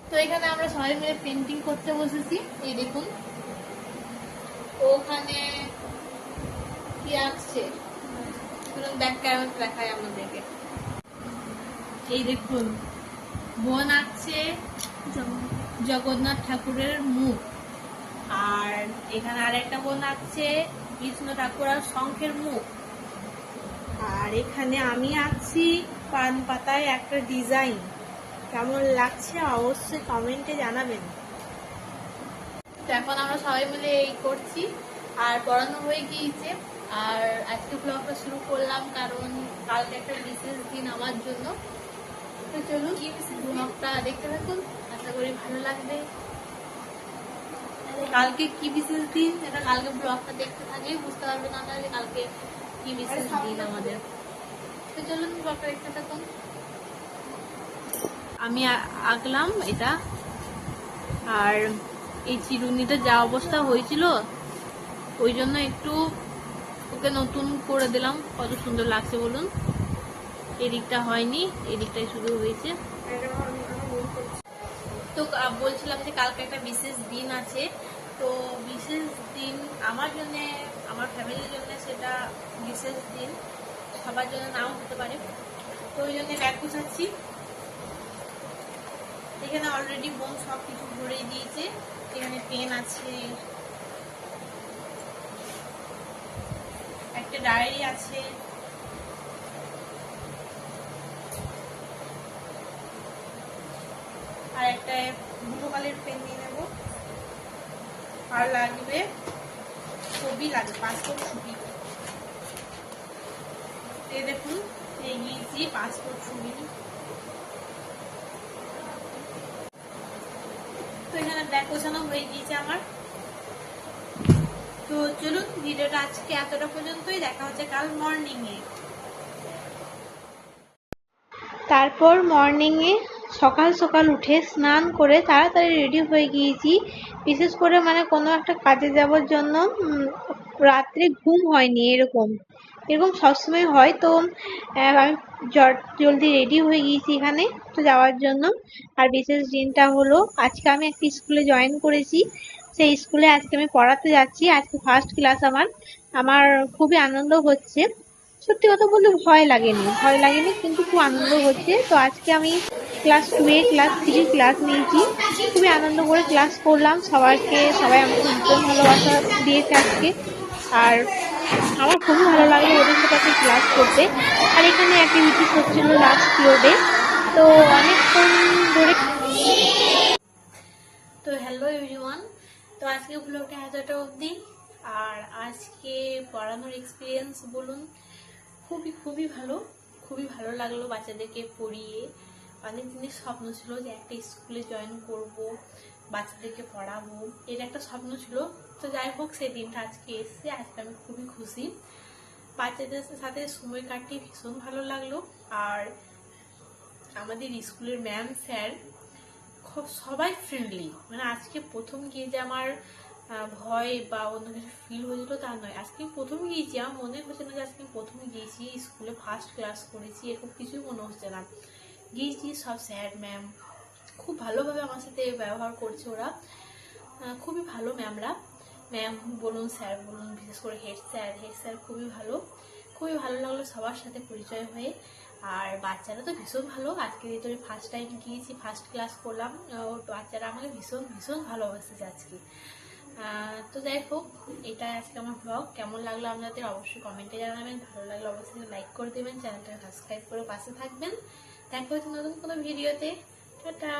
তো এখানে আমরা সবাই মিলে পেন্টিং করতে বসেছি। এই দেখুন ওখানে কি আঁকছে, ব্যাক ক্যামেরা দেখায় আমাদেরকে। এই দেখুন বোন আঁকছে জগন্নাথ ঠাকুরের মুখ, আর এখানে আরেকটা বোন আঁকছে কৃষ্ণ ঠাকুর আর শঙ্খের মুখ, আর এখানে আমি আঁকছি পান পাতায় একটা ডিজাইন। কেমন লাগছে অবশ্যই কমেন্টে জানাবেন। তো এখন আমরা সবাই মিলে এই করছি, আর পড়ানো হয়ে গিয়েছে। আর আজকে ব্লগটা শুরু করলাম কারণ কালকে একটা বিশেষ দিন আমার জন্য। তো চলুন ব্লগটা দেখতে থাকুন, আশা করি ভালো লাগবে। কালকে কি বিশেষ দিন এটা কালকে ব্লগটা দেখতে থাকলে বুঝতে পারবেন আমরা যে কালকে কি বিশেষ দিন আমাদের। তো চলুন ব্লগটা দেখতে থাকুন। আমি আঁকলাম এটা, আর এই চিরুনিটা যা অবস্থা হয়েছিল ওই জন্য একটু ওকে নতুন করে দিলাম। কত সুন্দর লাগছে বলুন। এদিকটা হয়নি, এদিকটাই শুধু হয়েছে। তো বলছিলাম যে কালকে একটা বিশেষ দিন আছে। তো বিশেষ দিন আমার জন্য, আমার ফ্যামিলির জন্য সেটা বিশেষ দিন, সবার জন্য নাও হতে পারে। তো ওই জন্য ব্যাগ গুছাচ্ছি। এখানে অলরেডি বোন সব কিছু ভরে দিয়েছে। এখানে পেন আছে, একটা ডায়েরি আছে, আর একটা ব্লু কালারের পেন নিয়ে নেব। আর লাগবে ছবি, লাগবে পাসপোর্ট ছবি। এই দেখুন এই নিয়েছি পাসপোর্ট ছবি। তো এখানে ব্যাগ গোছানো হয়ে গিয়েছে আমার। তো চলুন ভিডিওটা আজকে এতটা পর্যন্তই, দেখা হচ্ছে কাল মর্নিং এ। তারপর মর্নিং এ সকাল সকাল উঠে স্নান করে তাড়াতাড়ি রেডি হয়ে গিয়েছি। বিশেষ করে মানে কোনো একটা কাজে যাওয়ার জন্য রাত্রে ঘুম হয়নি, এরকম সবসময় হয়। তো আমি জলদি রেডি হয়ে গিয়েছি এখানে তো যাওয়ার জন্য। আর বিশেষ দিনটা হলো আজকে আমি একটা স্কুলে জয়েন করেছি। সেই স্কুলে আজকে আমি পড়াতে যাচ্ছি। আজকে ফার্স্ট ক্লাস আমার খুবই আনন্দ হচ্ছে। সত্যি কথা বলতে ভয় লাগেনি কিন্তু খুব আনন্দ হচ্ছে। তো আজকে আমি ক্লাস 2 ক্লাস 3 ক্লাস নিয়েছি। খুবই আনন্দ করে ক্লাস করলাম। সবাই আমাকে ভীষণ ভালোবাসা দিয়েছে আজকে। আর আমার খুবই ভালো লাগলো ওদের সাথে ক্লাস করতে। আর এখানে অ্যাক্টিভিটিস হচ্ছিল লাস্ট পিরিয়ডে, তো অনেকক্ষণ ধরে। তো হ্যালো এভরিওয়ান, তো আজকে ব্লগটা এতটা অবধি। আর আজকে পড়ানোর এক্সপিরিয়েন্স বলুন খুবই ভালো লাগলো বাচ্চাদেরকে পড়িয়ে। অনেক দিনের স্বপ্ন ছিল যে একটা স্কুলে জয়েন করব, বাচ্চাদেরকে পড়াবো, এর একটা স্বপ্ন ছিল। তো যাই হোক সেই দিনটা আজকে এসছে। আজকে আমি খুবই খুশি, বাচ্চাদের সাথে সময় কাটিয়ে ভীষণ ভালো লাগলো। আর আমাদের স্কুলের ম্যাম স্যার সবাই ফ্রেন্ডলি। মানে আজকে প্রথম গিয়ে যে আমার ভয় বা অন্য কিছু ফিল হয়েছিল তা নয়। আজকে প্রথম গিয়েছি, আমার মনে হচ্ছে না যে আজকে প্রথম গিয়েছি স্কুলে, ফার্স্ট ক্লাস করেছি, এরকম কিছুই মনে হচ্ছে না। গিয়েছি সব স্যার ম্যাম খুব ভালোভাবে আমার সাথে ব্যবহার করছে ওরা। খুবই ভালো ম্যামরা, ম্যাম বলুন স্যার বলুন, বিশেষ করে হেড স্যার খুবই ভালো লাগলো সবার সাথে পরিচয় হয়ে। আর বাচ্চারা তো ভীষণ ভালো। আজকে যেহেতু আমি ফার্স্ট টাইম গিয়েছি, ফার্স্ট ক্লাস করলাম, বাচ্চারা আমাকে ভীষণ ভালোবাসেছে আজকে। তো যাই হোক, এটা আজকে আমার ব্লগ। কেমন লাগলো আপনাদের অবশ্যই কমেন্টে জানাবেন। ভালো লাগলে অবশ্যই লাইক করে দেবেন, চ্যানেলটাকে সাবস্ক্রাইব করে পাশে থাকবেন। দেখা হচ্ছে নতুন কোনো ভিডিওতে। টাটা।